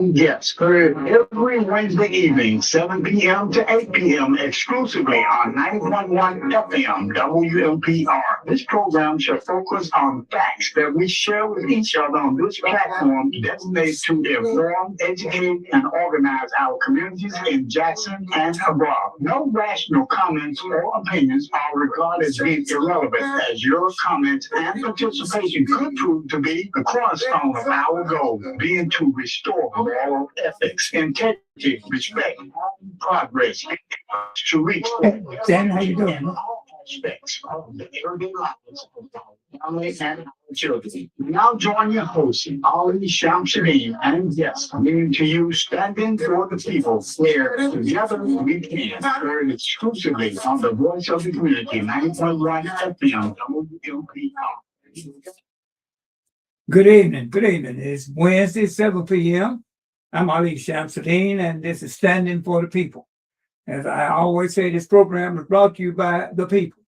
Yes, heard every Wednesday evening, 7 p.m. to 8 p.m. exclusively on 911 FM WMPR. This program shall focus on facts that we share with each other on this platform designated to inform, educate, and organize our communities in Jackson and abroad. No rational comments or opinions are regarded as being irrelevant, as your comments and participation could prove to be the cornerstone of our goal, being to restore moral ethics, integrity, respect, and progress to reach Dan, how you doing? all aspects of the everyday lives of our family and our children. Now join your host, Ali Shamshadeen, and guests coming to you standing for the people, where together we can, heard exclusively on the voice of the community, 90.1 FM, WLPR. Good evening. Good evening. It's Wednesday, 7 p.m. I'm Ali Shamsuddin, and this is Standing for the People. As I always say, this program is brought to you by the people.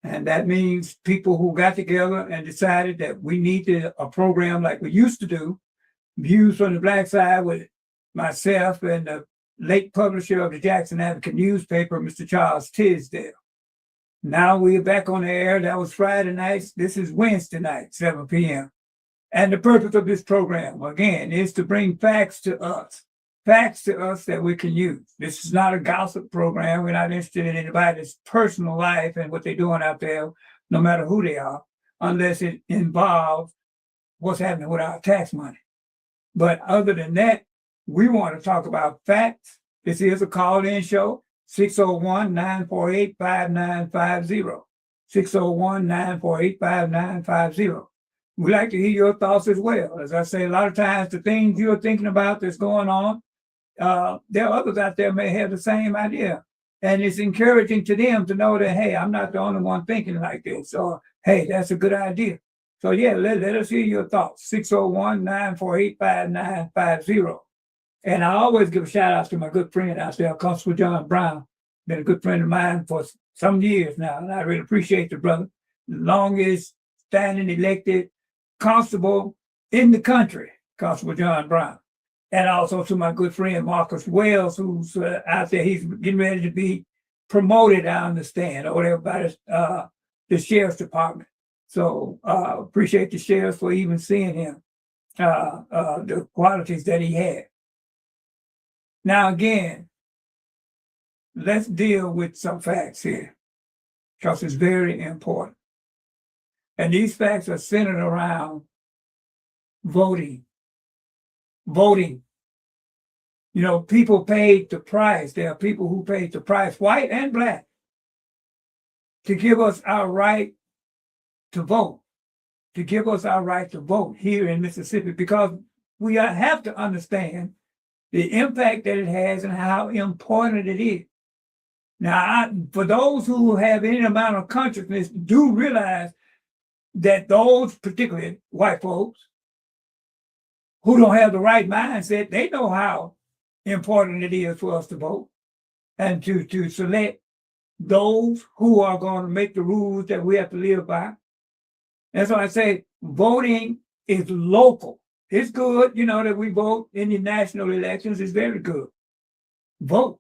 And that means people who got together and decided that we needed a program like we used to do, Views from the Black Side with myself and the late publisher of the Jackson Advocate newspaper, Mr. Charles Tisdale. Now we're back on the air. That was Friday night. This is Wednesday night, 7 p.m. And the purpose of this program, again, is to bring facts to us that we can use. This is not a gossip program. We're not interested in anybody's personal life and what they're doing out there, no matter who they are, unless it involves what's happening with our tax money. But other than that, we want to talk about facts. This is a call-in show, 601-948-5950, 601-948-5950. We'd like to hear your thoughts as well. As I say, a lot of times the things you're thinking about that's going on, there are others out there may have the same idea. And it's encouraging to them to know that, hey, I'm not the only one thinking like this. Or, hey, that's a good idea. So, yeah, let us hear your thoughts, 601-948-5950. And I always give a shout out to my good friend out there, Constable John Brown. Been a good friend of mine for some years now. And I really appreciate the brother. The longest standing elected constable in the country, Constable John Brown. And also to my good friend Marcus Wells, who's out there. He's getting ready to be promoted, I understand, or whatever, by the sheriff's department. So appreciate the sheriff for even seeing him, the qualities that he had. Now again, let's deal with some facts here, because it's very important. And these facts are centered around voting. Voting. You know, people paid the price. There are people who paid the price, white and black, to give us our right to vote, here in Mississippi, because we have to understand the impact that it has and how important it is. Now, for those who have any amount of consciousness, do realize that those, particularly white folks, who don't have the right mindset, they know how important it is for us to vote and to select those who are going to make the rules that we have to live by. That's why I say voting is local. It's good, you know, that we vote in the national elections. It's very good. Vote.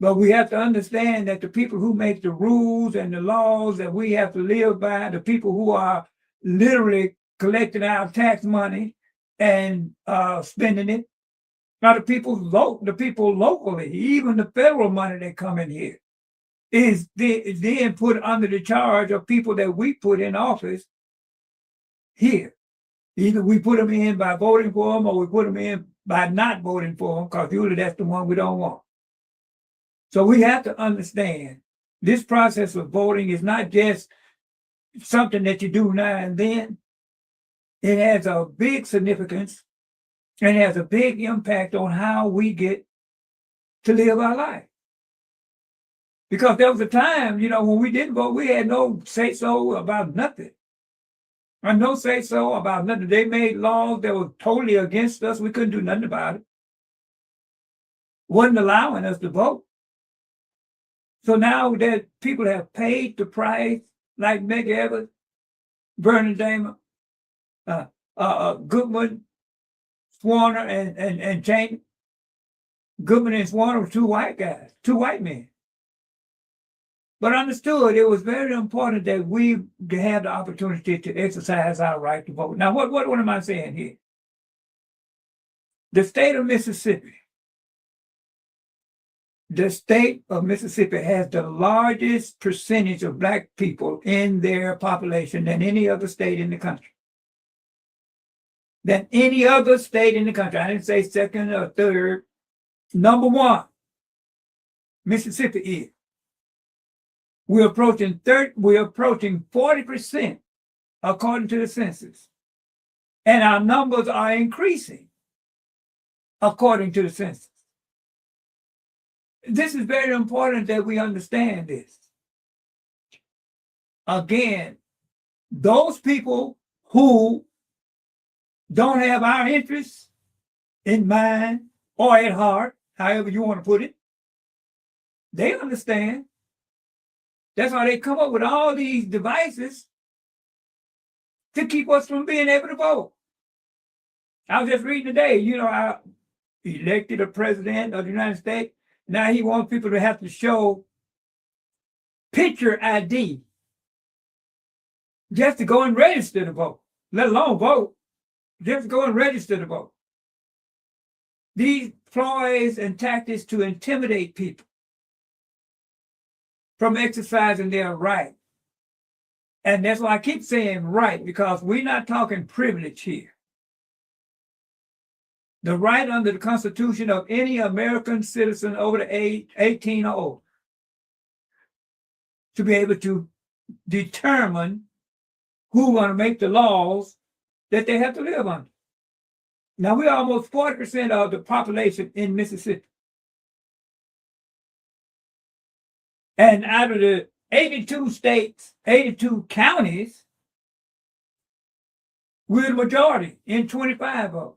But we have to understand that the people who make the rules and the laws that we have to live by, the people who are literally collecting our tax money and spending it, are the people locally. Even the federal money that come in here is then put under the charge of people that we put in office here. Either we put them in by voting for them, or we put them in by not voting for them, because usually that's the one we don't want. So we have to understand this process of voting is not just something that you do now and then. It has a big significance and has a big impact on how we get to live our life. Because there was a time, you know, when we didn't vote, we had no say-so about nothing. And no say-so about nothing. They made laws that were totally against us. We couldn't do nothing about it. Wasn't allowing us to vote. So now that people have paid the price, like Meg Evans, Bernie Damer, Goodman, Swarner and Cheney. Goodman and Swarner were two white guys, two white men. But understood it was very important that we have the opportunity to exercise our right to vote. Now, what am I saying here? The state of Mississippi. The state of Mississippi has the largest percentage of Black people in their population than any other state in the country. Than any other state in the country. I didn't say second or third. Number one, Mississippi is. We're approaching 40% according to the census. And our numbers are increasing according to the census. This is very important that we understand this. Again, those people who don't have our interests in mind or at heart, however you want to put it, they understand. That's why they come up with all these devices to keep us from being able to vote. I was just reading today, I elected a president of the United States. Now he wants people to have to show picture ID just to go and register to vote, let alone vote, just to go and register to vote. These ploys and tactics to intimidate people from exercising their right. And that's why I keep saying right, because we're not talking privilege here. The right under the Constitution of any American citizen over the age 18 or older to be able to determine who's going to make the laws that they have to live under. Now, we're almost 40% of the population in Mississippi. And out of the 82 states, 82 counties, we're the majority in 25 of them.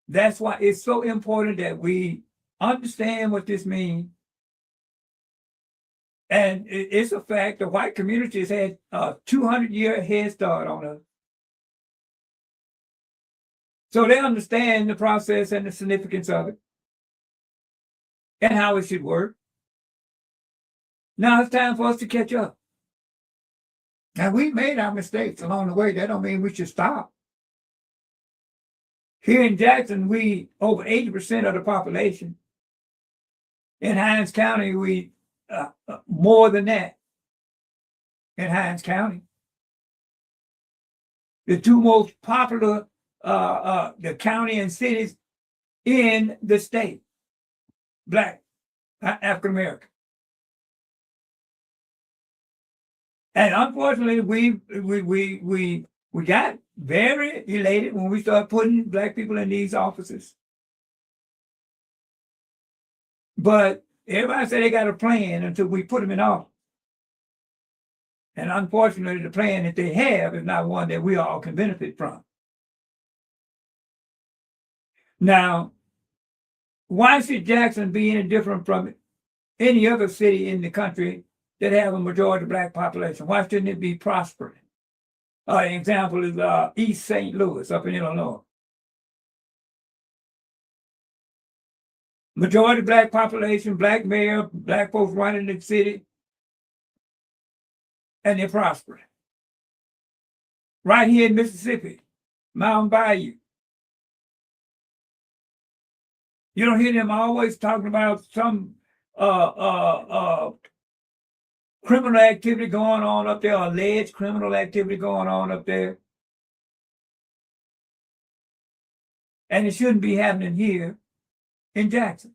That's why it's so important that we understand what this means. And it's a fact the white community has had a 200-year head start on us. So they understand the process and the significance of it and how it should work. Now it's time for us to catch up. Now, we made our mistakes along the way. That don't mean we should stop. Here in Jackson, we over 80% of the population. In Hinds County, we more than that. In Hinds County, the two most popular the county and cities in the state, Black, African American. And unfortunately, we got very elated when we started putting Black people in these offices. But everybody said they got a plan until we put them in office. And unfortunately, the plan that they have is not one that we all can benefit from. Now, why should Jackson be any different from any other city in the country that have a majority Black population? Why shouldn't it be prospering? An example is East St. Louis up in Illinois. Majority Black population, Black mayor, Black folks running the city, and they're prospering. Right here in Mississippi, Mountain Bayou. You don't hear them always talking about some criminal activity going on up there, alleged criminal activity going on up there. And it shouldn't be happening here in Jackson.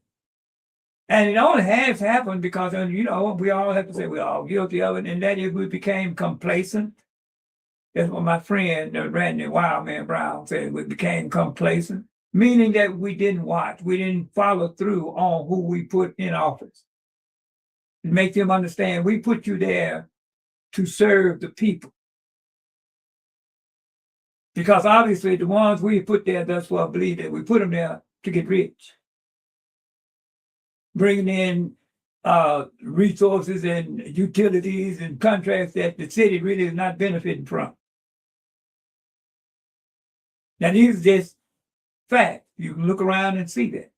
And it only has happened because, we all have to say we're all guilty of it, and that is we became complacent. That's what my friend Randy Wildman Brown said, we became complacent, meaning that we didn't watch, we didn't follow through on who we put in office. Make them understand we put you there to serve the people. Because obviously the ones we put there, that's what I believe that we put them there to get rich. Bringing in resources and utilities and contracts that the city really is not benefiting from. Now, these are just facts. You can look around and see that.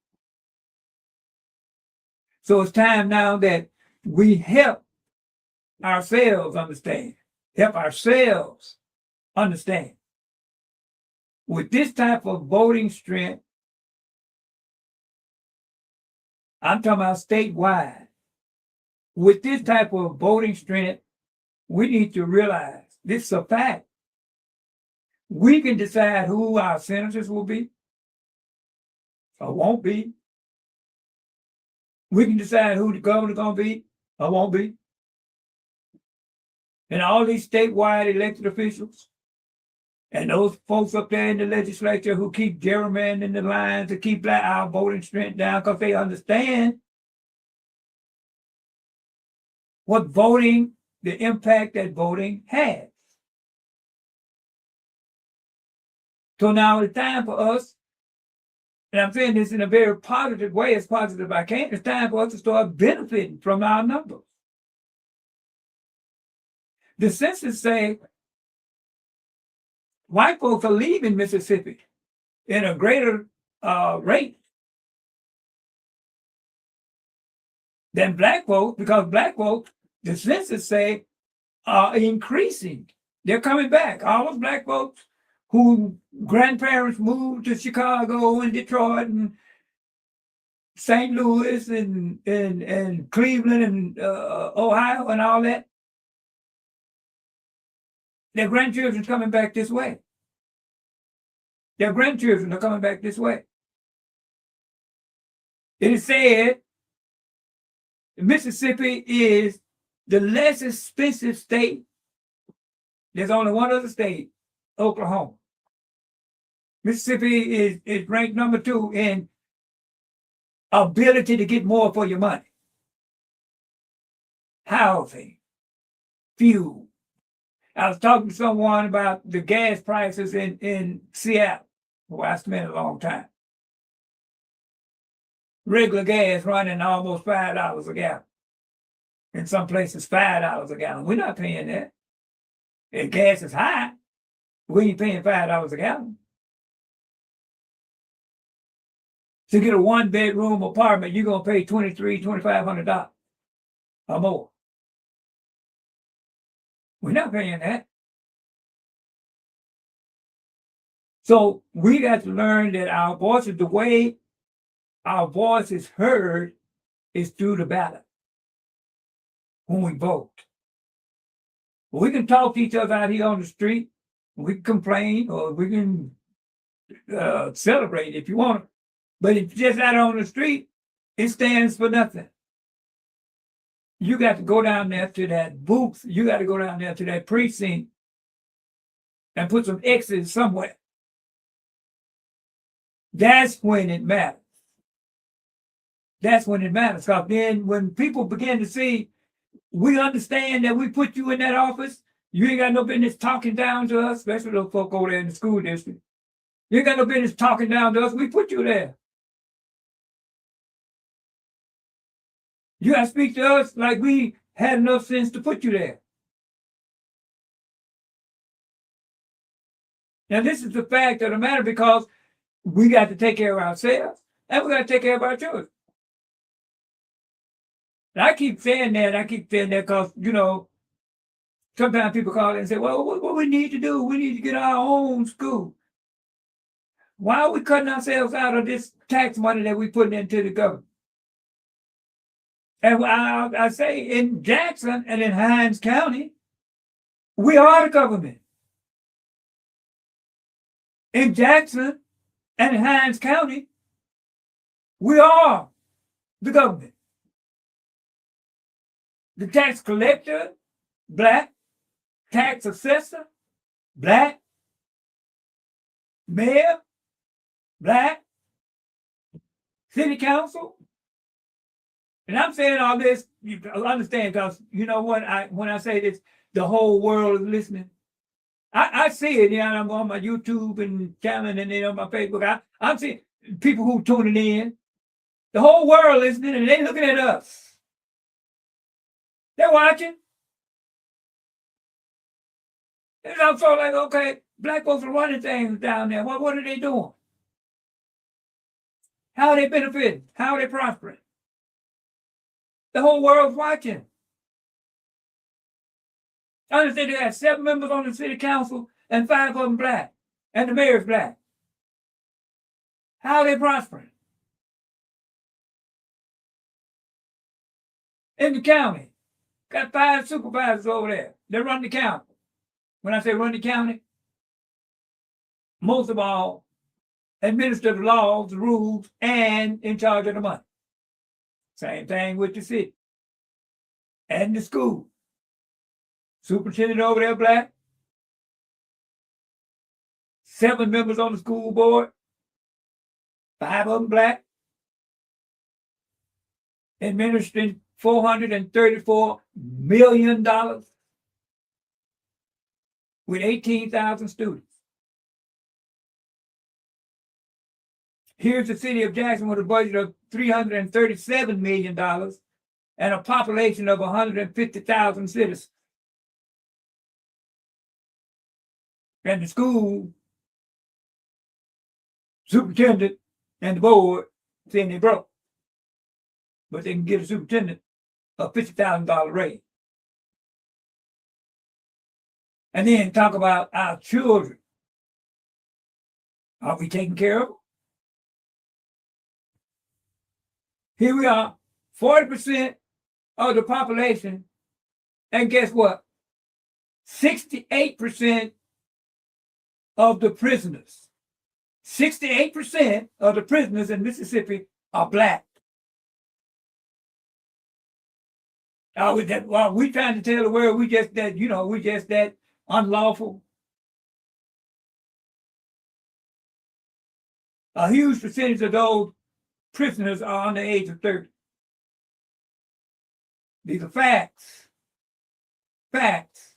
So it's time now that we help ourselves understand. Help ourselves understand. With this type of voting strength, I'm talking about statewide. With this type of voting strength, we need to realize this is a fact. We can decide who our senators will be or won't be. We can decide who the governor's going to be or won't be. And all these statewide elected officials and those folks up there in the legislature who keep gerrymandering the lines to keep our voting strength down because they understand what voting, the impact that voting has. So now it's time for us, and I'm saying this in a very positive way, as positive as I can, it's time for us to start benefiting from our numbers. The census say white folks are leaving Mississippi in a greater rate than black folks, because black folks, the census say, are increasing. They're coming back. All those black folks whose grandparents moved to Chicago and Detroit and St. Louis and Cleveland and Ohio and all that, their grandchildren are coming back this way. Their grandchildren are coming back this way. It is said Mississippi is the less expensive state. There's only one other state, Oklahoma. Mississippi is ranked number 2 in ability to get more for your money. Housing, fuel. I was talking to someone about the gas prices in Seattle, where I spent a long time. Regular gas running almost $5 a gallon. In some places, $5 a gallon. We're not paying that. If gas is high, we ain't paying $5 a gallon. To get a 1-bedroom apartment, you're going to pay $2,300, $2,500 or more. We're not paying that. So we got to learn that our voices, the way our voice is heard is through the ballot when we vote. We can talk to each other out here on the street, we can complain, or we can celebrate if you want. But if you're just out on the street, it stands for nothing. You got to go down there to that booth. You got to go down there to that precinct and put some X's somewhere. That's when it matters. That's when it matters. Because then when people begin to see, we understand that we put you in that office, you ain't got no business talking down to us, especially those folk over there in the school district. You ain't got no business talking down to us. We put you there. You got to speak to us like we had enough sense to put you there. Now, this is the fact of the matter, because we got to take care of ourselves and we got to take care of our children. And I keep saying that because, sometimes people call and say, well, what we need to do, we need to get our own school. Why are we cutting ourselves out of this tax money that we putting into the government? And I say in Jackson and in Hinds County, we are the government. In Jackson and in Hinds County, we are the government. The tax collector, black. Tax assessor, black. Mayor, black. City council. And I'm saying all this, you understand, because you know what, when I say this, the whole world is listening. I see it, I'm on my YouTube and channel and then on my Facebook. I'm seeing people who tuning in. The whole world listening and they looking at us. They're watching. And I'm so like, okay, black folks are running things down there. What are they doing? How are they benefiting? How are they prospering? The whole world's watching. I understand they got 7 members on the city council and 5 of them black, and the mayor's black. How are they prospering? In the county, got 5 supervisors over there. They run the county. When I say run the county, most of all, administer the laws, the rules, and in charge of the money. Same thing with the city and the school. Superintendent over there, black. 7 members on the school board, 5 of them black. Administering $434 million with 18,000 students. Here's the city of Jackson with a budget of $337 million and a population of 150,000 citizens. And the school superintendent and the board saying they broke. But they can give the superintendent a $50,000 raise. And then talk about our children. Are we taking care of them? Here we are, 40% of the population, and guess what? 68% of the prisoners. 68% of the prisoners in Mississippi are black. We trying to tell the world we just that unlawful. A huge percentage of those prisoners are under the age of 30. These are facts. Facts.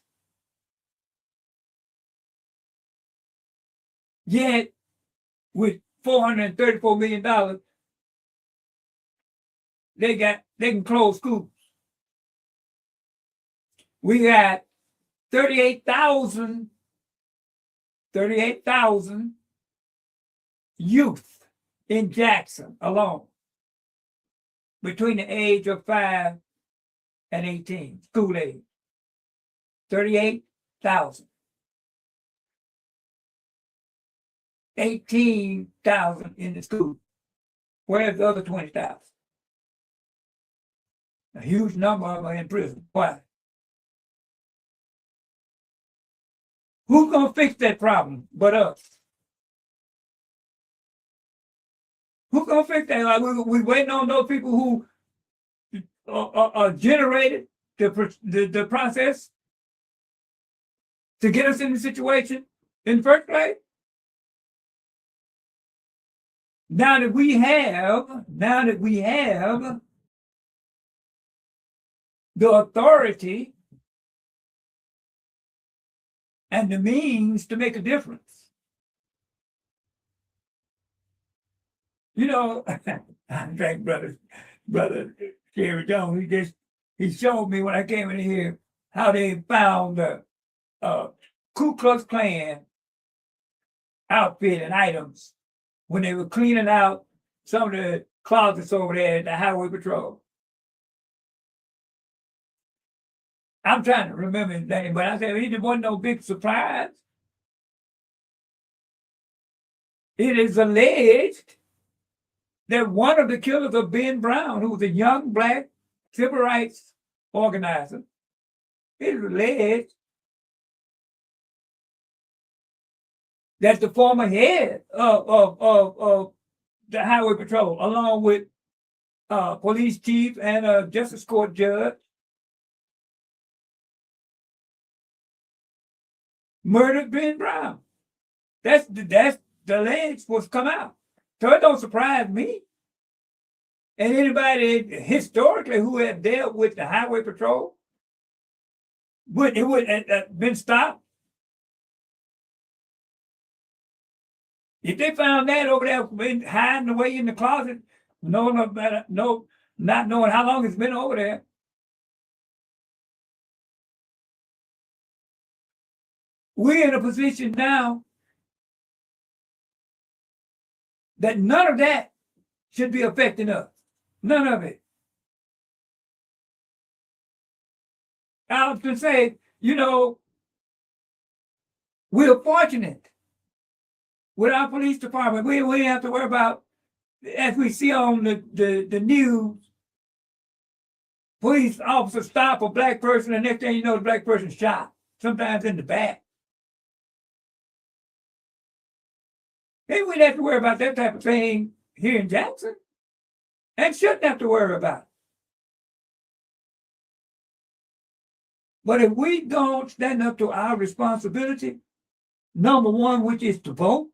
Yet, with $434 million, they can close schools. We got 38,000 youth in Jackson alone between the age of 5 and 18, school age. 38,000. 18,000 in the school. Where's the other 20,000? A huge number of them are in prison. Why? Who's going to fix that problem but us? Who's going to fix that? Like we waiting on those people who are generated the process to get us in the situation in the first place? Now that we have the authority and the means to make a difference. You know, I thank brother Jerry Jones. He showed me when I came in here how they found the Ku Klux Klan outfit and items when they were cleaning out some of the closets over there at the Highway Patrol. I'm trying to remember his name, but I said it wasn't no big surprise. It is alleged that one of the killers of Ben Brown, who was a young black civil rights organizer, it is alleged that the former head of the Highway Patrol, along with police chief and a justice court judge, murdered Ben Brown. That's the alleged what's come out. So it don't surprise me. And anybody historically who had dealt with the Highway Patrol would have been stopped. If they found that over there hiding away in the closet, not knowing how long it's been over there, we're in a position now that none of that should be affecting us. None of it. I was going to say, we're fortunate with our police department. We don't have to worry about, as we see on the news, police officer stop a black person, and next thing you know, the black person shot, sometimes in the back. Maybe we don't have to worry about that type of thing here in Jackson, and shouldn't have to worry about it. But if we don't stand up to our responsibility, number one, which is to vote,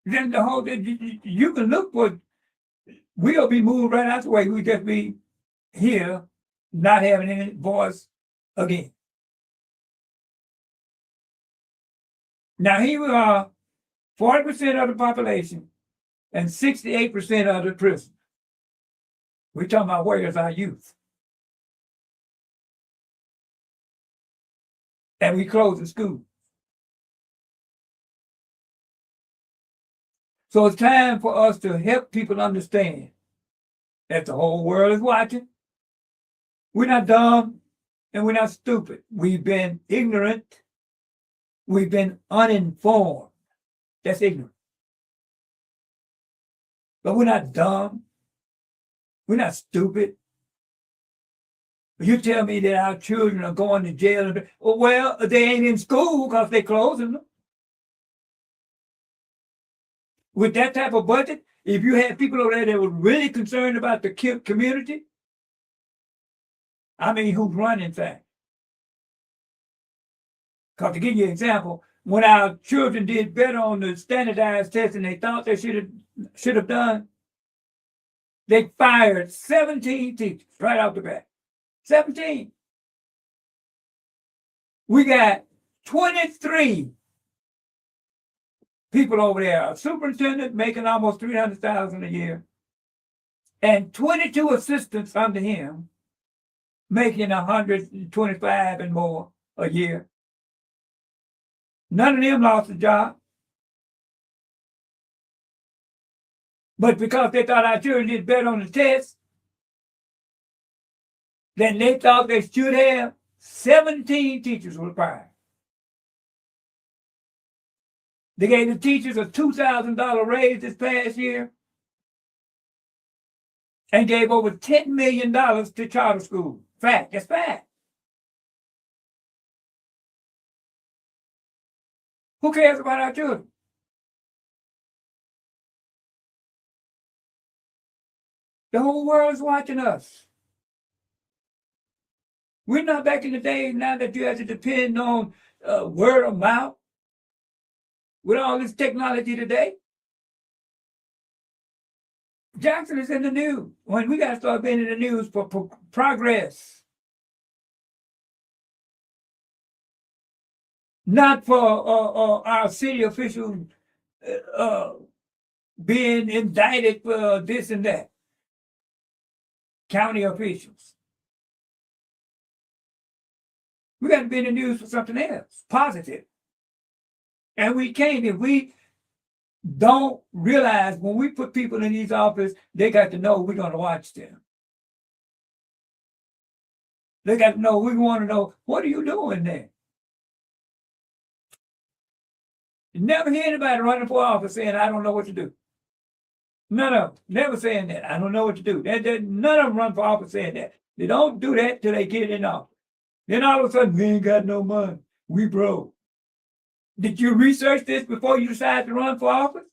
then you can look for, we'll be moved right out the way. We'll just be here, not having any voice again. Now here we are, 40% of the population and 68% of the prisoners. We're talking about where's our youth. And we closing school. So it's time for us to help people understand that the whole world is watching. We're not dumb and we're not stupid. We've been ignorant. We've been uninformed. That's ignorant. But we're not dumb. We're not stupid. You tell me that our children are going to jail. Well, they ain't in school because they're closing them. With that type of budget, if you had people over there that were really concerned about the community, I mean, who's running things? Because to give you an example, when our children did better on the standardized testing they thought they should have done, they fired 17 teachers right off the bat. 17. We got 23 people over there, a superintendent making almost $300,000 a year, and 22 assistants under him making $125 and more a year. None of them lost a job. But because they thought our children did better on the test than they thought they should have, 17 teachers were fired. They gave the teachers a $2,000 raise this past year and gave over $10 million to charter schools. Fact, that's fact. Who cares about our children? The whole world is watching us. We're not back in the days now that you have to depend on word of mouth. With all this technology today, Jackson is in the news. When we got to start being in the news for progress, not for our city officials being indicted for this and that. County officials. We got to be in the news for something else, positive. And we can't, if we don't realize when we put people in these offices, they got to know we're going to watch them. They got to know, we want to know, what are you doing there? You never hear anybody running for office saying, I don't know what to do. None of them. Never saying that. I don't know what to do. None of them run for office saying that. They don't do that till they get in office. Then all of a sudden, we ain't got no money. We broke. Did you research this before you decided to run for office?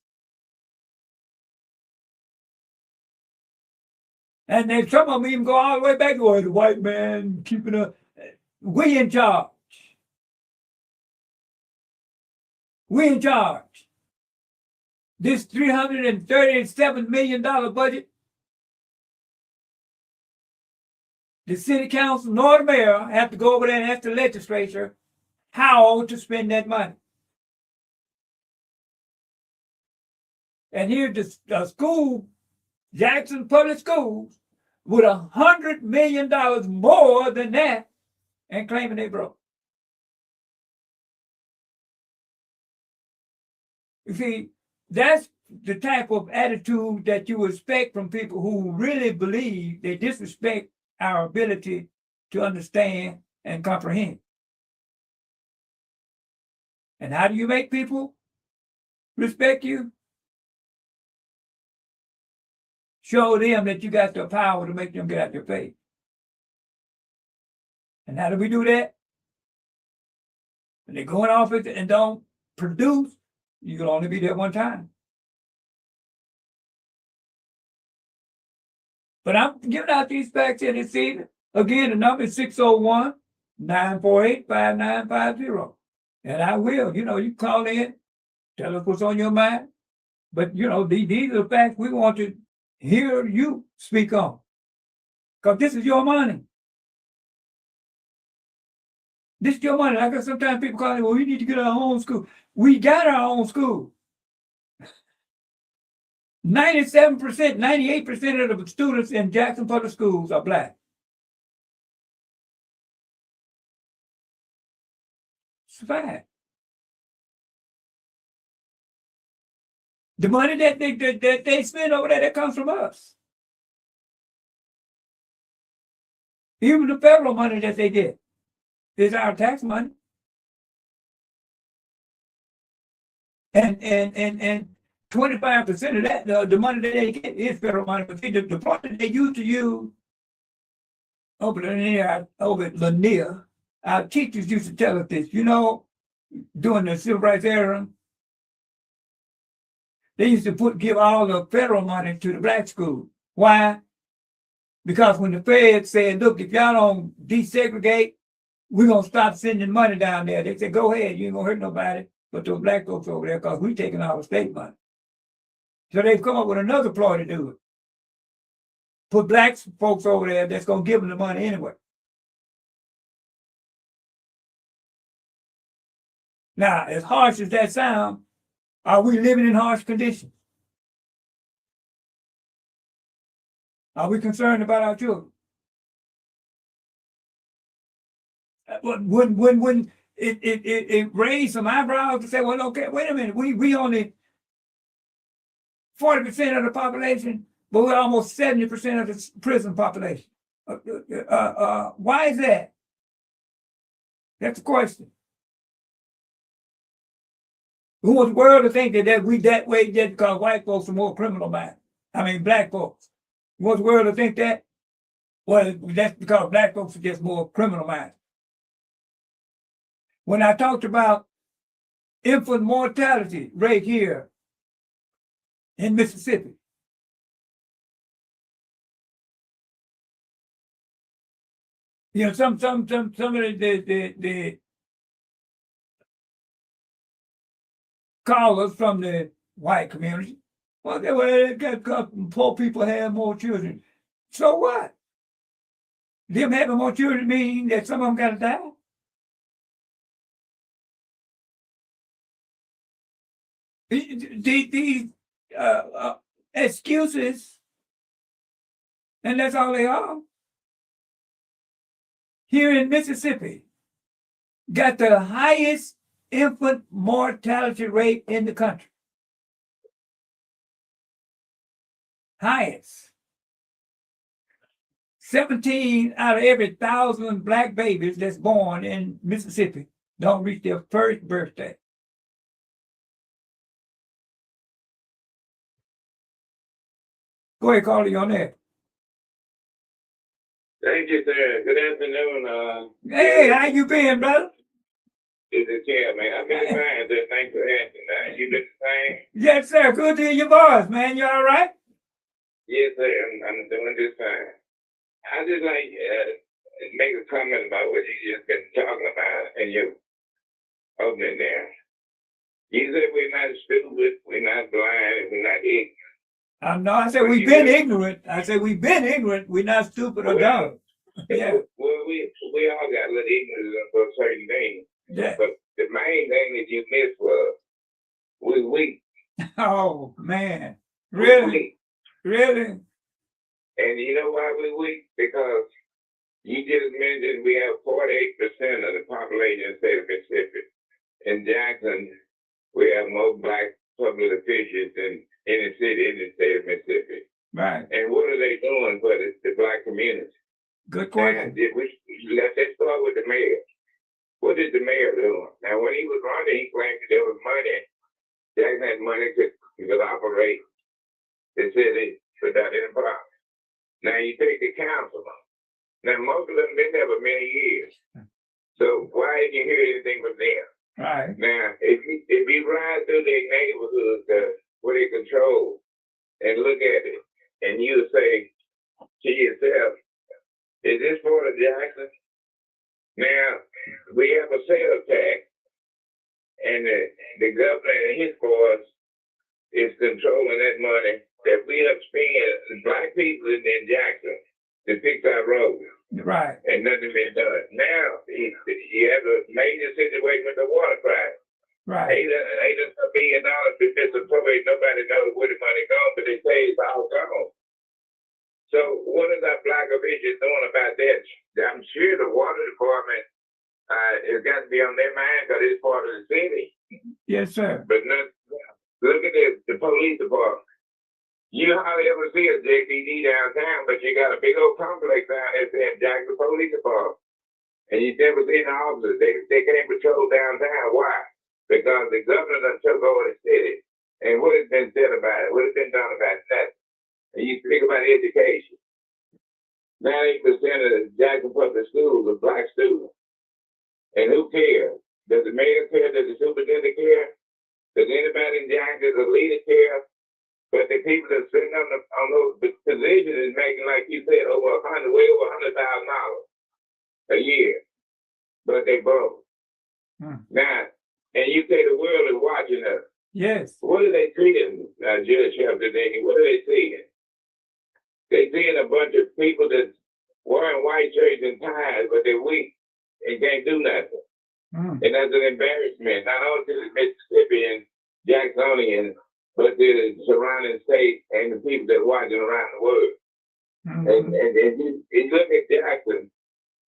And then some of them even go all the way back to the white man keeping us. We in charge. We in charge. This $337 million budget, the city council nor the mayor have to go over there and ask the legislature how to spend that money. And here's the school, Jackson Public Schools, with $100 million more than that and claiming they broke. You see, that's the type of attitude that you expect from people who really believe they disrespect our ability to understand and comprehend. And how do you make people respect you? Show them that you got the power to make them get out their face. And how do we do that? When they go in office and don't produce, you can only be there one time. But I'm giving out these facts here this evening. Again, the number is 601-948-5950. And I will, you call in, tell us what's on your mind. But, these are the facts we want to hear you speak on. Because this is your money. This is your money. Like sometimes people call it, well, we need to get our own school. We got our own school. 97%, 98% of the students in Jackson Public Schools are Black. It's a fact. The money that they spend over there, that comes from us. Even the federal money that they get is our tax money. And 25% of that, the money that they get is federal money. But see, the part that they used to use over Lanier, our teachers used to tell us this, during the civil rights era, they used to give all the federal money to the Black schools. Why? Because when the feds said, look, if y'all don't desegregate, we're going to stop sending money down there. They said, go ahead, you ain't going to hurt nobody but those Black folks over there because we're taking all the state money. So they've come up with another ploy to do it. Put Black folks over there that's going to give them the money anyway. Now, as harsh as that sounds, are we living in harsh conditions? Are we concerned about our children? When it raised some eyebrows to say, well, okay, wait a minute, we only 40% of the population, but we're almost 70% of the prison population. Why is that? That's the question. Who wants the world to think that we that way just because white folks are more criminal minded? Black folks. Who wants the world to think that? Well, that's because Black folks are just more criminal minded. When I talked about infant mortality rate here in Mississippi, some of the callers from the white community, well, poor people have more children. So what? Them having more children mean that some of them got to die? These excuses, and that's all they are. Here in Mississippi, got the highest infant mortality rate in the country. Highest. 17 out of every 1,000 Black babies that's born in Mississippi don't reach their first birthday. Go ahead, Carly, on that. Thank you, sir. Good afternoon. Hey, how you been, brother? It's a chair, man. I've been fine, sir. Thanks for asking. You been the same? Yes, sir. Good to hear your voice, man. You all right? Yes, sir. I'm doing just fine. I just like make a comment about what you just been talking about in your opening there. You said we're not stupid, we're not blind, we're not ignorant. No, I said we've been ignorant. I said we've been ignorant. We're not stupid or dumb. Yeah. Well, we all got a little ignorance for certain things. Yeah. But the main thing that you missed was we weak. Oh man, really, really. And you know why we weak? Because you just mentioned we have 48% of the population in the state of Mississippi. In Jackson, we have more black public officials than any city in the state of Mississippi. Right. And what are they doing for the black community? Good And question. let's start with the mayor. What is the mayor doing? Now, when he was running, he claimed that there was money. Jackson had money to operate the city without any problem. Now, you take the councilman. Now, most of them been there for many years. So why didn't you hear anything from them? Right. Now, if you ride through their neighborhoods where they control and look at it, and you say to yourself, is this part of Jackson? Now, we have a sales tax, and the governor and his boys is controlling that money that we have spent, black people in Jackson, to fix our roads. Right. And nothing been done. Now, you have a major situation with the water crisis. Right. $800 billion to disappoint. Nobody knows where the money goes, but they say it's all gone. So what is our black officials doing about that? I'm sure the water department has got to be on their mind because it's part of the city. Yes, sir. But look at the police department. You hardly ever see a JPD downtown, but you got a big old complex down there saying Jackson Police Department. And you never see the officers. They can't patrol downtown. Why? Because the governor done took over the city. And what has been said about it? What has been done about that? And you think about education. 90% of the Jackson Public Schools are black students. And who cares? Does the mayor care? Does the superintendent care? Does anybody in Jackson, the leader care? But the people that sitting on those positions is making, like you said, way over $100,000 a year. But they broke. Now, and you say the world is watching us. Yes. What are they treating, Judge Shep, today? What are they seeing? They seeing a bunch of people that's wearing white shirts and ties, but they're weak and can't do nothing. And that's an embarrassment, not only to the Mississippian, Jacksonians, but to the surrounding state and the people that are watching around the world. And you look at Jackson,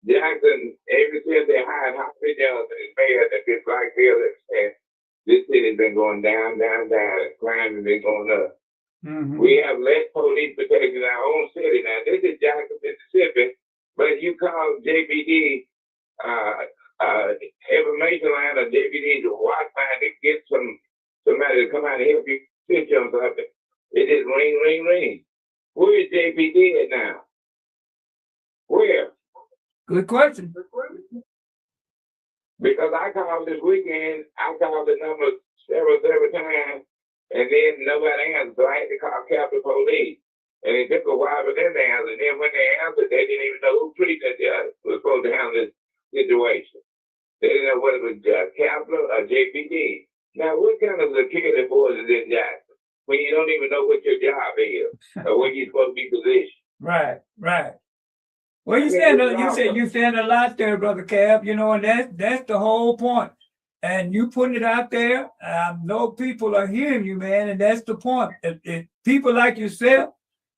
ever since they hired Hoppy Johnson as mayor, that this black building, and this city's been going down, crime has been going up. We have less police protection in our own city. Now, this is Jackson, Mississippi, but you call JPD information line or JPD to watch line to get somebody to come out and help you pitch on something. It is ring, ring, ring. Where is JPD at now? Where? Good question. Because I called this weekend, I called the number several times, and then nobody answered, so I had to call Capitol Police. And it took a while for them to answer. And then when they answered, they didn't even know who precinct was supposed to handle this situation. They didn't know whether it was Capitol or JPD. Now, what kind of security force is in Jackson when you don't even know what your job is or where you're supposed to be positioned? Right. Well, you said a lot there, Brother Cab, and that's the whole point. And you putting it out there, I know people are hearing you, man, and that's the point. If people like yourself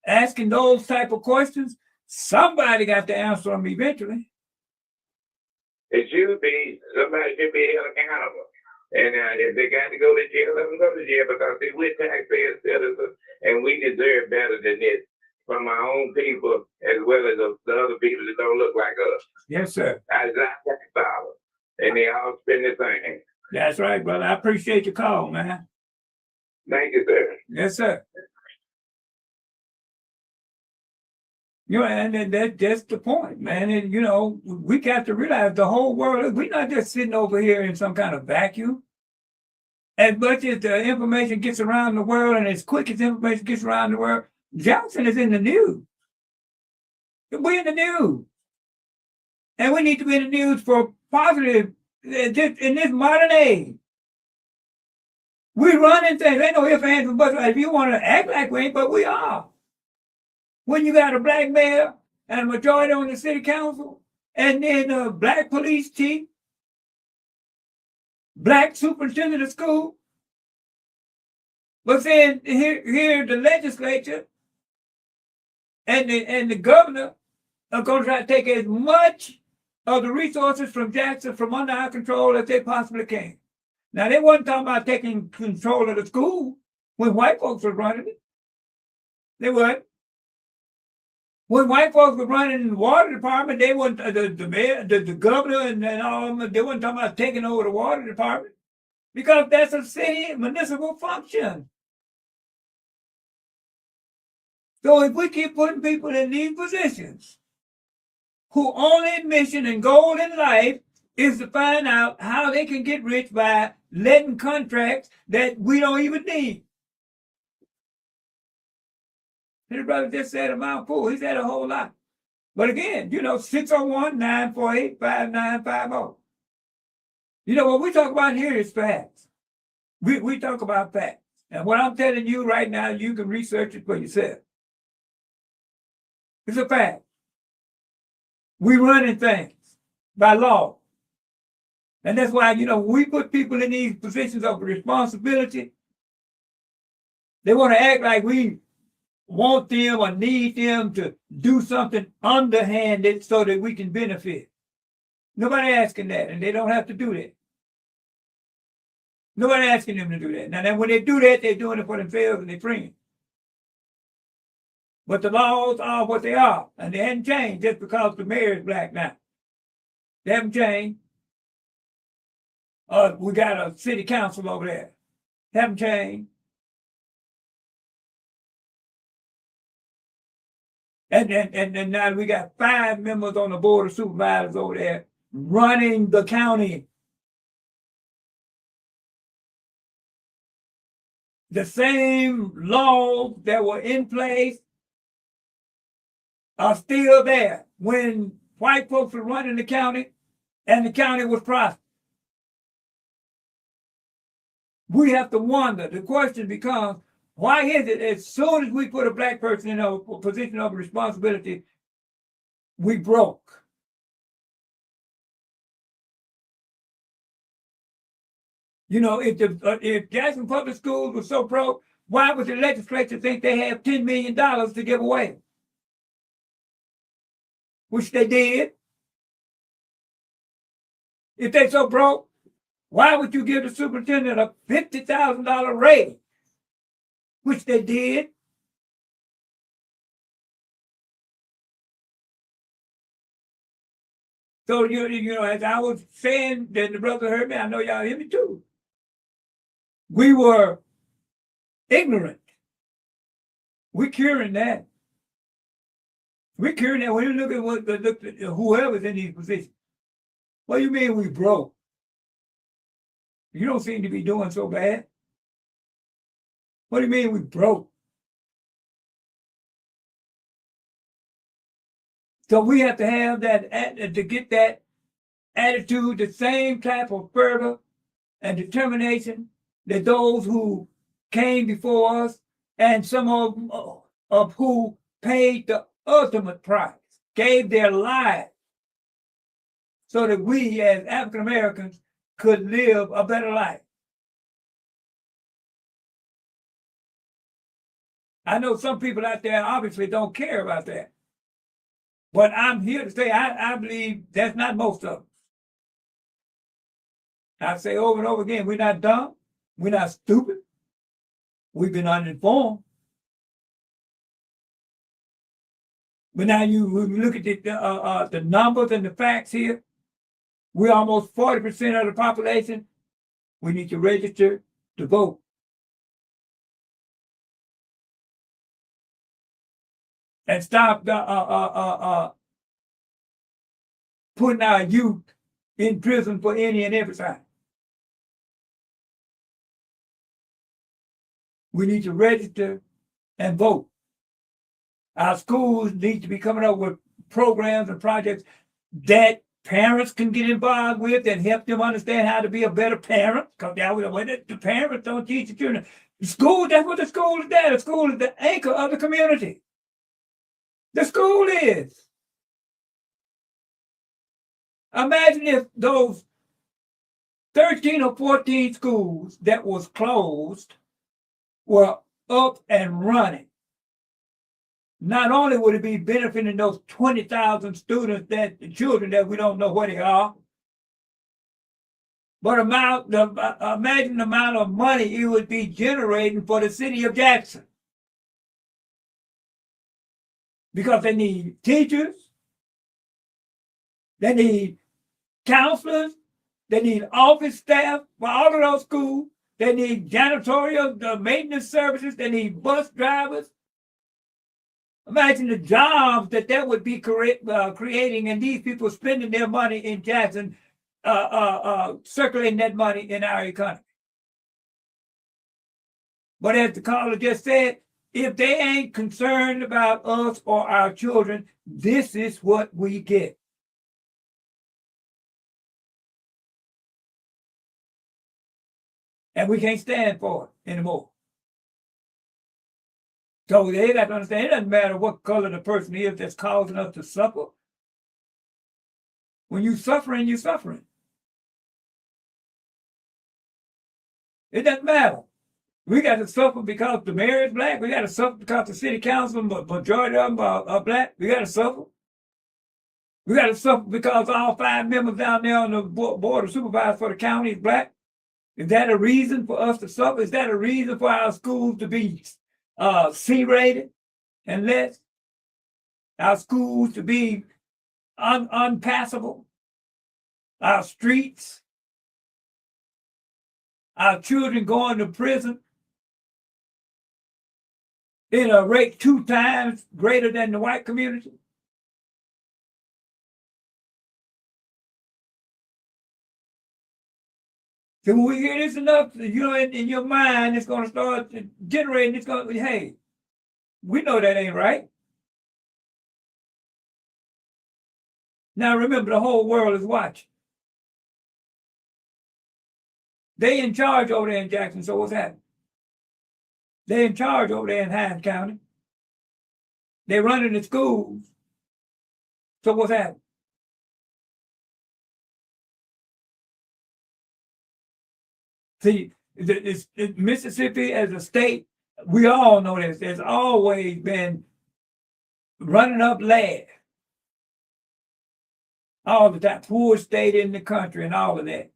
asking those type of questions, somebody got to answer them eventually. It should be, somebody should be held accountable. And if they got to go to jail, let them go to jail because we're taxpayer citizens and we deserve better than this from our own people as well as the other people that don't look like us. Yes, sir. As tax dollars. And they all spend the same. That's right, brother. I appreciate your call, man. Thank you, sir. Yes, sir. And that's the point, man. And, we got to realize the whole world, we're not just sitting over here in some kind of vacuum. As much as the information gets around the world and as quick as information gets around the world, Jackson is in the news. We're in the news. And we need to be in the news for positive in this modern age. We running things. Ain't no ifs, ands, and buts. If you want to act like we ain't, but we are. When you got a black mayor and a majority on the city council, and then a black police chief, black superintendent of school, but then here the legislature and the governor are going to try to take as much of the resources from Jackson from under our control as they possibly can. Now, they wasn't talking about taking control of the school when white folks were running it. They weren't. When white folks were running the water department, they weren't, the mayor, the governor and all of them, they weren't talking about taking over the water department because that's a city municipal function. So if we keep putting people in these positions who only mission and goal in life is to find out how they can get rich by letting contracts that we don't even need. His brother just said a mouthful. He said a whole lot. But again, 601-948-5950. What we talk about here is facts. We talk about facts. And what I'm telling you right now, you can research it for yourself. It's a fact. We running things by law. And that's why, we put people in these positions of responsibility. They want to act like we want them or need them to do something underhanded so that we can benefit. Nobody asking that, and they don't have to do that. Nobody asking them to do that. Now, when they do that, they're doing it for themselves and their friends. But the laws are what they are, and they haven't changed just because the mayor is black now. They haven't changed. We got a city council over there. They haven't changed. And now we got 5 members on the board of supervisors over there running the county. The same laws that were in place are still there when white folks were running the county and the county was prosperous. We have to wonder. The question becomes, why is it as soon as we put a black person in a position of responsibility, we broke? If Jackson Public Schools was so broke, why would the legislature think they have $10 million to give away? Which they did. If they're so broke, why would you give the superintendent a $50,000 raise? Which they did. So, as I was saying, then the brother heard me, I know y'all hear me too. We were ignorant. We're curing that. We're curing that. When you look at whoever's in these positions, what do you mean we broke? You don't seem to be doing so bad. What do you mean we broke? So we have to have that, to get that attitude, the same type of fervor and determination that those who came before us and some of who paid the ultimate price, gave their lives so that we as African Americans could live a better life. I know some people out there obviously don't care about that. But I'm here to say I believe that's not most of them. I say over and over again, we're not dumb. We're not stupid. We've been uninformed. But now when you look at the numbers and the facts here, we're almost 40% of the population. We need to register to vote. And stop putting our youth in prison for any and everything. We need to register and vote. Our schools need to be coming up with programs and projects that parents can get involved with and help them understand how to be a better parent. Because the parents don't teach the children. The school, that's what the school is there. The school is the anchor of the community. The school is. Imagine if those 13 or 14 schools that was closed were up and running. not only would it be benefiting those 20,000 students, that children that we don't know where they are, but imagine the amount of money it would be generating for the city of Jackson. Because they need teachers, they need counselors, they need office staff for all of those schools, they need janitorial, maintenance services, they need bus drivers. Imagine the jobs that would be creating, and these people spending their money in Jackson, circulating that money in our economy. But as the caller just said, if they ain't concerned about us or our children, this is what we get. And we can't stand for it anymore. So they got to understand, it doesn't matter what color the person is that's causing us to suffer. When you're suffering, you're suffering. It doesn't matter. We got to suffer because the mayor is black. We got to suffer because the city council, majority of them are black. We got to suffer. We got to suffer because all 5 members down there on the board of supervisors for the county is black. Is that a reason for us to suffer? Is that a reason for our schools to be C-rated and less? Our schools to be unpassable? Our streets? Our children going to prison in a rate 2 times greater than the white community? So when we hear this enough, in your mind, it's going to start generating, it's going to be, hey, we know that ain't right. Now remember, the whole world is watching. They in charge over there in Jackson, so what's happening? They in charge over there in Hinds County. They running the schools, so what's happening? See, Mississippi as a state, we all know this. There's always been running up last. All the time, poorest state in the country and all of that.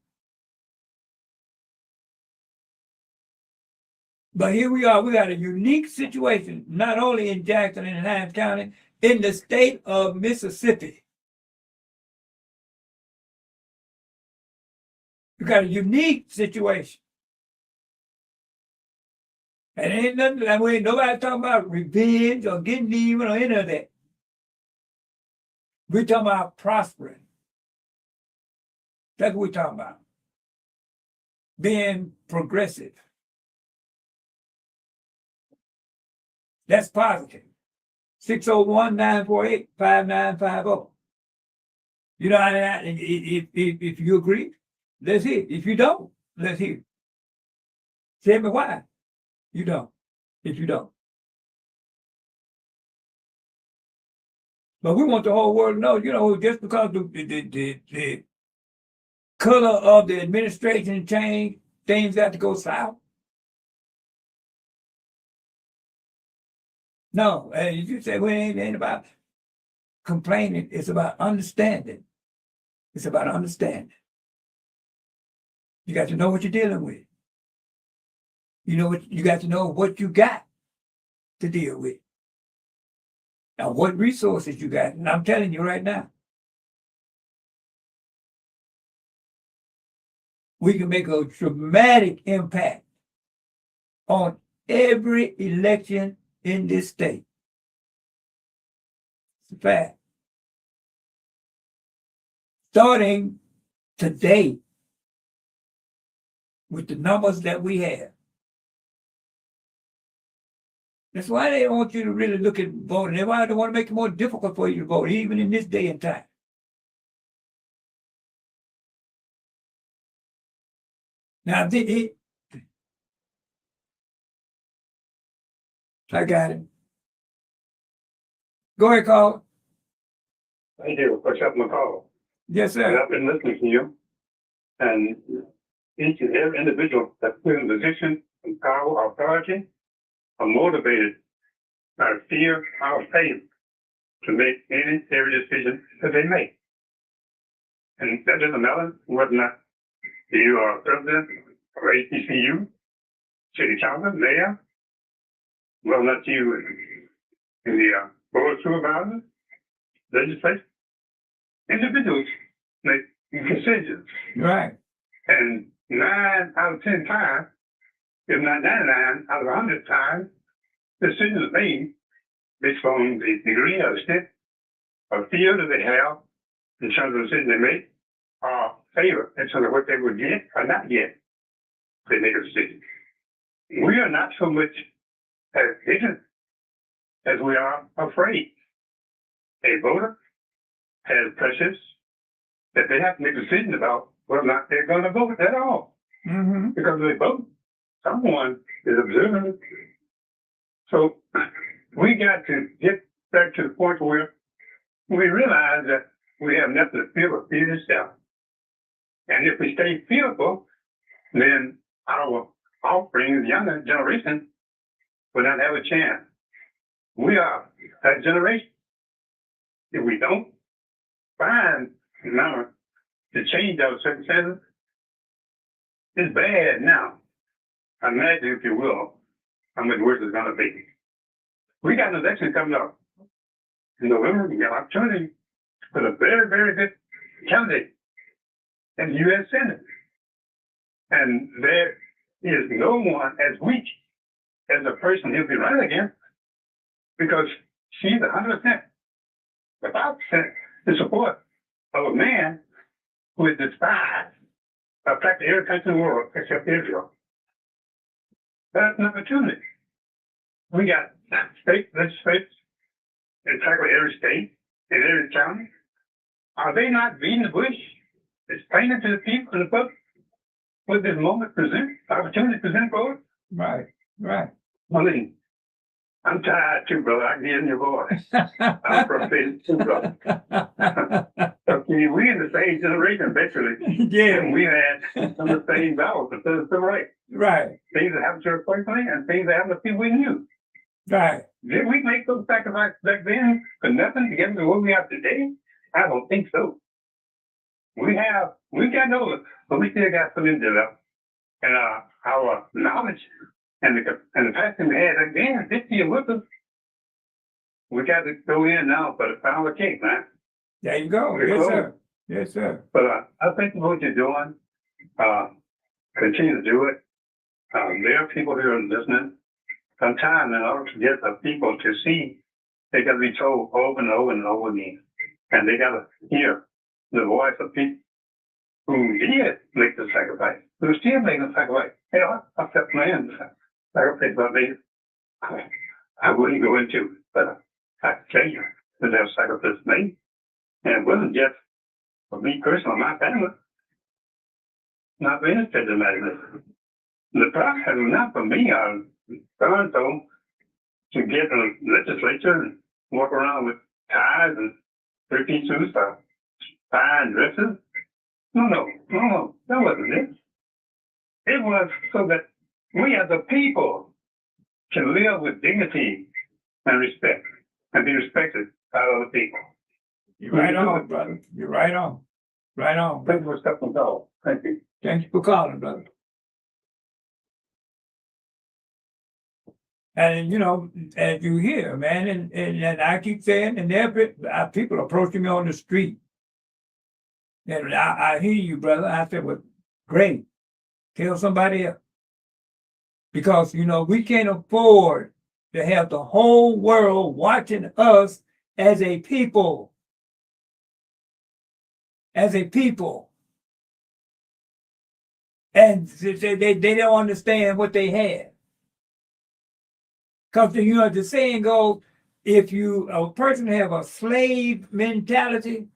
But here we are, we got a unique situation, not only in Jackson and Hinds County, in the state of Mississippi. We got a unique situation. And ain't nothing, ain't nobody talking about revenge or getting even or any of that. We're talking about prospering. That's what we're talking about. Being progressive. That's positive. 601-948-5950. You know, if you agree, let's hear. If you don't, let's hear. Tell me why you don't, if you don't. But we want the whole world to know, just because the color of the administration changed, things got to go south. No, you say, well, it ain't about complaining. It's about understanding. It's about understanding. You got to know what you're dealing with. You got to know what you got to deal with. Now, what resources you got. And I'm telling you right now, we can make a dramatic impact on every election in this state. It's a fact. Starting today with the numbers that we have. That's why they want you to really look at voting. That's why they want to make it more difficult for you to vote, even in this day and time. Now, I got it. Go ahead, Carl. Thank you for accepting my call. Yes, sir. I've been listening to you, and each and every individual that's put in a position of power or authority are motivated fear or faith to make every decision that they make. And that doesn't matter whether or not you are president or HBCU, city council, mayor, whether or not you in the board of supervisors, legislature, individuals make decisions. Right. And 9 out of 10 times, if not 99 out of 100 times, decisions are made based on the degree or extent of fear that they have in terms of the decision they make, or favor in terms of what they would get or not get if they make a decision. We are not so much as ignorant as we are afraid. A voter has pressures that they have to make a decision about whether or not they're going to vote at all. Mm-hmm. Because if they vote, someone is observing it. So we got to get back to the point where we realize that we have nothing to fear but fear itself. And if we stay fearful, then our offspring, the younger generation, will not have a chance. We are that generation. If we don't find a manner to change our circumstances, it's bad now. Imagine, if you will, how much worse it's going to be. We got an election coming up in November. We got an opportunity for a very, very good candidate in the U.S. Senate. And there is no one as weak as the person he'll be running against, because she's 100%, 5% the support of a man who is despised by practically every country in the world except Israel. That's an opportunity. We got state legislators in practically every state, in every county. Are they not beating the bush, explaining to the people in the public what this moment presents, opportunity presents for us? Right. Right. I mean, I'm tired too, brother. I can hear in your voice. I'm frustrated too, brother. We in the same generation, basically. Yeah. And we had some of the same battles, but there's the right. Right. Things that happened to us personally and things that happened to people we knew. Right. Did we make those sacrifices back then for nothing to get to what we have today? I don't think so. We got over, but we still got some in develop. And our knowledge and the passion we had again, 50 years with us, we got to go in now for the final cake, man. There you go. We're Yes, close. sir. Yes, sir. But I think what you're doing, continue to do it. There are people who are listening. Sometimes in order to get the people to see, they got to be told over and over and over again. And they got to hear the voice of people who did make the sacrifice, who are still making the sacrifice. You know, I kept playing the sacrifice I made. I wouldn't go into it, but I can tell you that there was sacrifice made. And it wasn't just for me personally, my family. Not for any such a matter. The process was not for me. I was so to get in the legislature and walk around with ties and 13 suits or fine dresses. No, that wasn't it. It was so that we as a people can live with dignity and respect and be respected by other people. You're right on, brother. You're right on. Right on. Thank you for stepping forward. Thank you. Thank you for calling, brother. And you know, as you hear, man, and I keep saying, and there are people approaching me on the street. And I hear you, brother. I said, well, great. Tell somebody else. Because, you know, we can't afford to have the whole world watching us as a people. As a people. And they don't understand what they have. Because, you know, the saying goes, if a person have a slave mentality,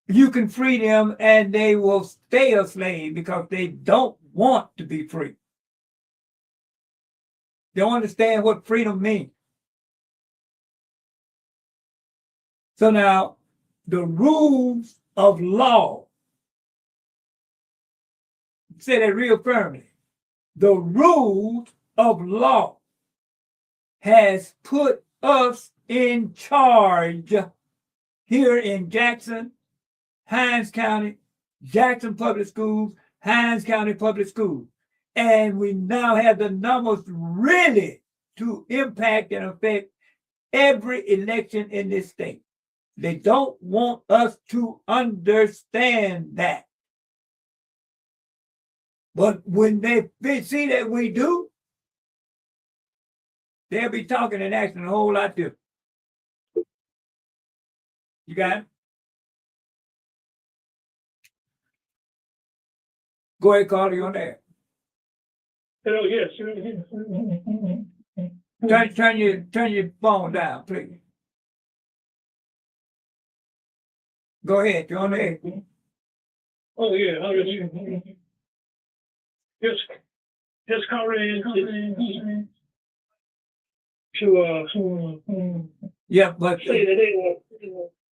you can free them and they will stay a slave because they don't want to be free. They don't understand what freedom means. So now, the rules of law, say that real firmly, the rules of law has put us in charge here in Jackson, Hinds County, Jackson Public Schools, Hinds County Public Schools. And we now have the numbers really to impact and affect every election in this state. They don't want us to understand that. But when they see that we do, they'll be talking and acting a whole lot different. You got it? Go ahead, Carter, you on there. Hello, yes. Turn your phone down, please. Go ahead, you're on there. Oh, yeah. Just calling to Yeah, but say that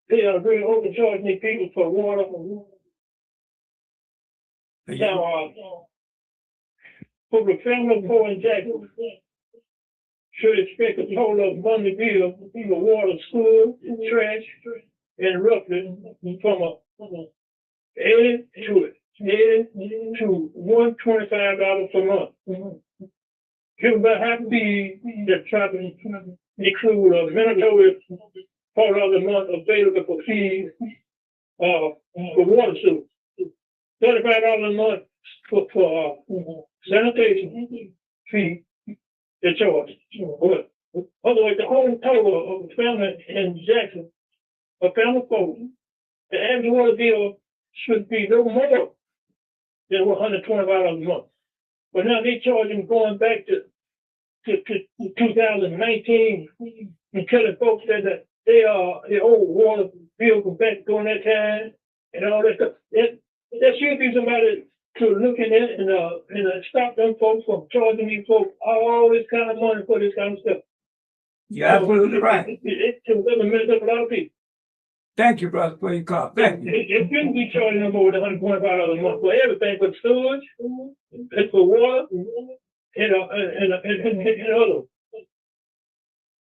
they are really overcharging these people for water. Now, for the family of poor in Jackson, should expect a total of monthly bill for water, school, trash, and roughly from $80 to $125 per month. It about have to be the try to include a mandatory part of the month available for fees for water service. $35 a month for sanitation fee, the charge. But otherwise, the whole total of the family in Jackson, a family folks, the average water bill should be no more than $125 a month. But now they charge them going back to 2019 and telling folks that they are the old water bill from back during that time and all that stuff. There should be somebody to look at it and stop them folks from charging these folks all this kind of money for this kind of stuff. you're absolutely right. It can really mess up a lot of people. Thank you, brother, for your call. Thank you. It shouldn't be charging them more than $125 a month for everything, for storage, and for water, and other.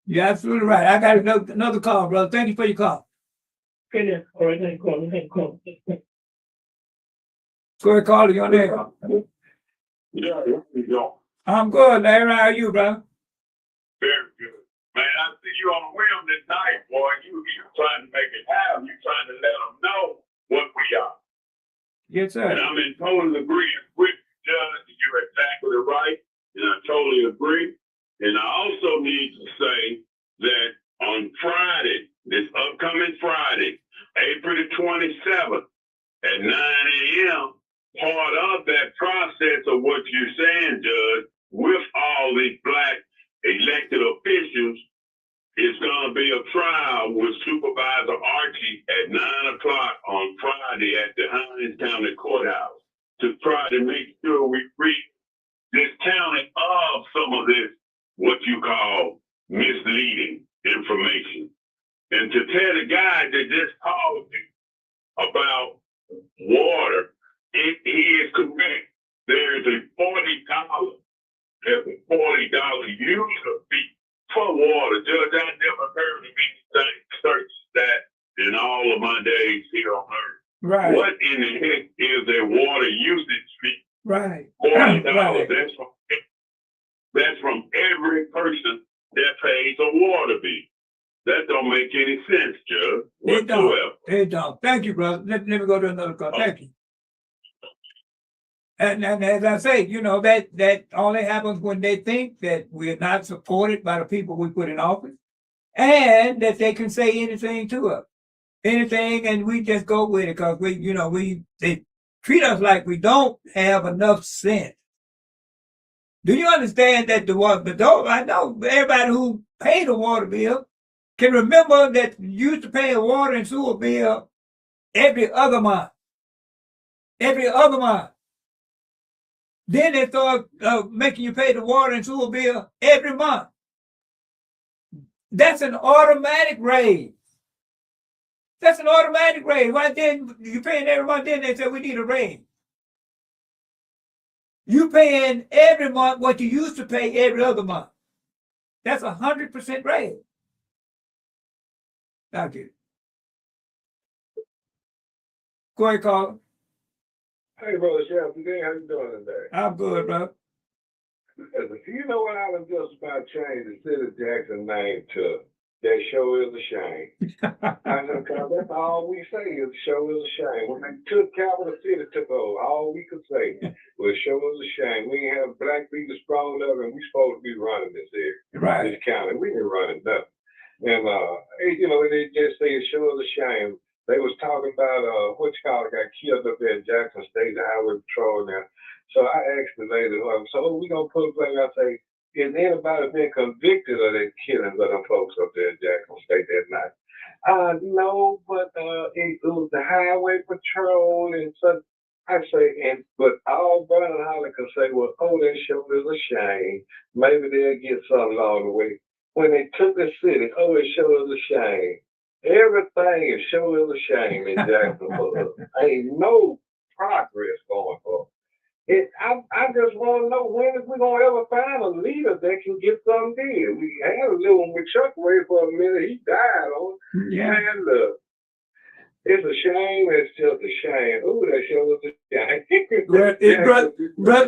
You're absolutely right. I got another call, brother. Thank you for your call. Okay, then. All right, thank you. Go ahead, Carter, you on there. Yeah, yeah. I'm good, Larry. How are you, brother? Very good. Man, I see you on the wheel tonight, boy. You trying to make it happen. You trying to let them know what we are. Yes, sir. And I'm in total agreement with you, Judge. You're exactly right. And I totally agree. And I also need to say that on Friday, this upcoming Friday, April the 27th at 9 a.m., part of that process of what you're saying, Judge, with all these black elected officials, is going to be a trial with Supervisor Archie at 9 o'clock on Friday at the Hinds County Courthouse to try to make sure we free this county of some of this, what you call misleading information. And to tell the guy that just called you about water, he is correct. There is a $40 user fee for water. Judge, I never heard of anything such that in all of my days here on earth. Right. What in the heck is a water usage fee? Right. $40. Right. That's from every person that pays a water bill. That don't make any sense, Judge. It Whatsoever. don't. It don't. Thank you, brother. Let me go to another call. Thank you. And as I say, you know, that only happens when they think that we're not supported by the people we put in office and that they can say anything to us. Anything, and we just go with it because they treat us like we don't have enough sense. Do you understand that I know everybody who paid a water bill can remember that you used to pay a water and sewer bill every other month. Every other month. Then they start making you pay the water and sewer bill every month. That's an automatic raise. That's an automatic raise. Why didn't you paying every month? Then they said we need a raise. You paying every month what you used to pay every other month. That's 100% raise. Thank you. Go ahead, Carl. Hey, brother Sheriff, today, how you doing today? I'm good, bro. Listen, you know what I was just about changed the city of Jackson name to That Show Is a Shame. I know, cause that's all we say is show is a shame. When they took Capital City took over, all we could say was show is a shame. We ain't have black people strong enough and we supposed to be running this area, Right. this county. We ain't running nothing. And you know, they just say show is a shame. They was talking about what you call it got killed up there in Jackson State, the highway patrol now. So I asked the lady, so we gonna put a play. I say, is anybody been convicted of that killing of them folks up there in Jackson State that night? No, but it was the highway patrol and so I say, but all Vernon Holly can say was, oh, that show is a shame. Maybe they'll get something along the way. When they took the city, oh, it show is a shame. Everything is show is a shame in Jackson for us. Ain't no progress going for. I just want to know when is we gonna ever find a leader that can get something done. We had a little one with Chuck Ray for a minute. He died on. Yeah. And it's a shame. It's just a shame. Ooh, that show is a shame.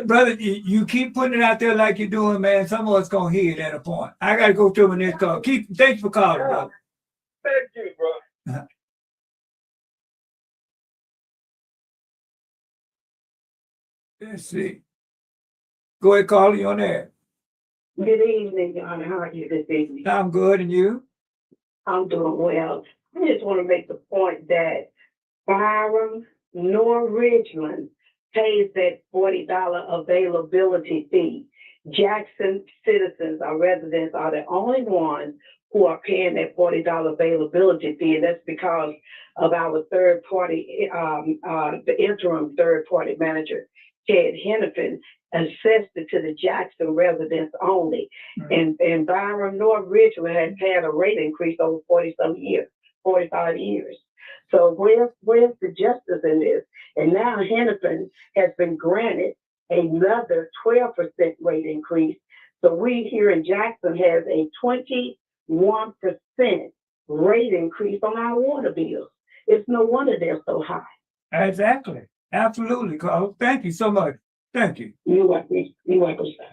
Brother, you keep putting it out there like you're doing, man. Some of us gonna hear it at a point. I gotta go to my next call. Thanks for calling, brother. Thank you, bro. Let's see. Go ahead, Carl. You on there? Good evening, John. How are you this evening? I'm good, and you? I'm doing well. I just want to make the point that Byram nor Richmond pays that $40 availability fee. Jackson citizens or residents are the only ones who are paying that $40 availability fee, and that's because of our third party, the interim third party manager, Ted Hennepin, assessed it to the Jackson residents only. And Byram North Richmond has had a rate increase over 40-some years, 45 years. So where's the justice in this? And now Hennepin has been granted another 12% rate increase. So we here in Jackson has a 21% rate increase on our water bills. It's no wonder they're so high. Exactly. Absolutely, Carl. Thank you so much. Thank you. You're welcome, sir.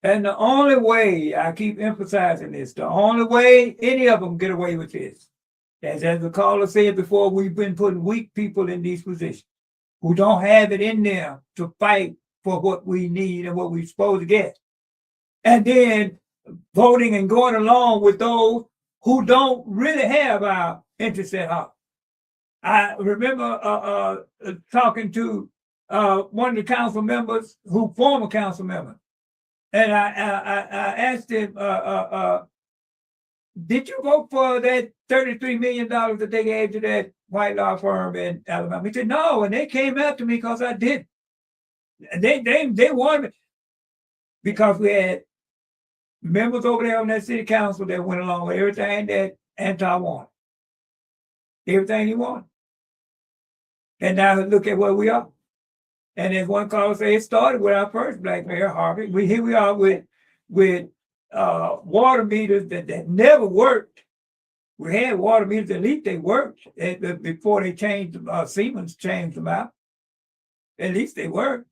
And the only way, I keep emphasizing this, the only way any of them get away with this, as the caller said before, we've been putting weak people in these positions who don't have it in them to fight for what we need and what we're supposed to get. And then voting and going along with those who don't really have our interests at heart. I remember talking to one of the council members, former council member, and I asked him, did you vote for that $33 million that they gave to that white law firm in Alabama? He said, no, and they came after me because I did. They wanted me because we had members over there on that city council that went along with everything that Antar wanted. Everything he wanted. And now look at where we are. And as one caller said, it started with our first black mayor, Harvey. Here we are with water meters that never worked. We had water meters, at least they worked before they changed, Siemens changed them out. At least they worked.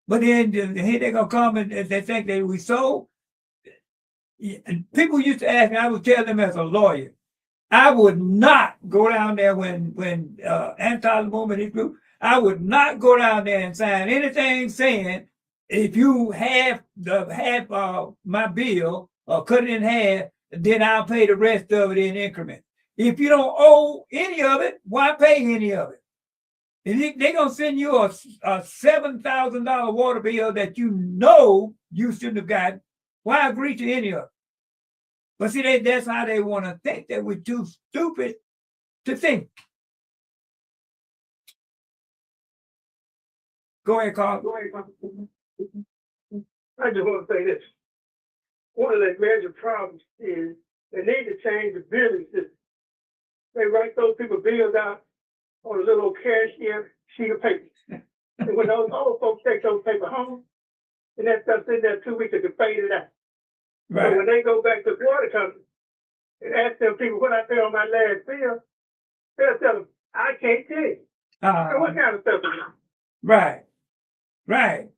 But then here they're gonna come and they think that we sold. And people used to ask me, I would tell them as a lawyer, I would not go down there when anti-movement his group, I would not go down there and sign anything saying if you half my bill or cut it in half, then I'll pay the rest of it in increments. If you don't owe any of it, why pay any of it? And they're gonna send you a $7,000 water bill that you know you shouldn't have gotten. Why agree to any of it? But see, that's how they want to think, that we're too stupid to think. Go ahead, Carl. I just want to say this. One of the major problems is they need to change the billing system. They write those people bills out on a little cashier sheet of paper. And when those old folks take those paper home, and that stuff sitting there 2 weeks to fade it out. So Right. when they go back to the water company and ask them people what I pay on my last bill, they'll tell them, I can't tell you. So what kind of stuff is it? Right. Right.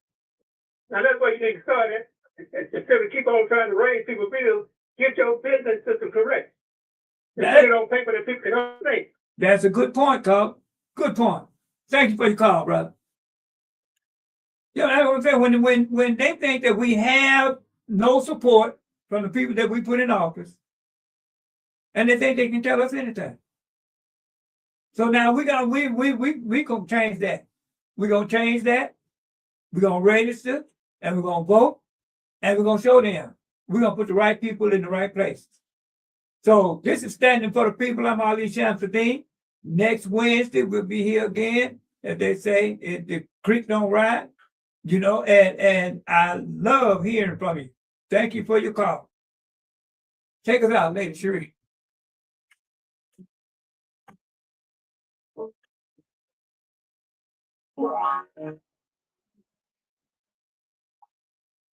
Now that's why you need to start it. Instead of keep on trying to raise people's bills, get your business system correct. And That- put it on paper that people can understand. That's a good point, Cobb. Good point. Thank you for your call, brother. You know, that's what I'm saying. When they think that we have no support from the people that we put in office, and they think they can tell us anything. So now we gonna change that. We're gonna change that. We're gonna register and we're gonna vote and we're gonna show them. We're gonna put the right people in the right places. So this is Standing for the People. I'm Ali Shamsuddin. Next Wednesday we'll be here again. As they say, if the creek don't rise, you know, and I love hearing from you. Thank you for your call. Take us out, Lady Cherie.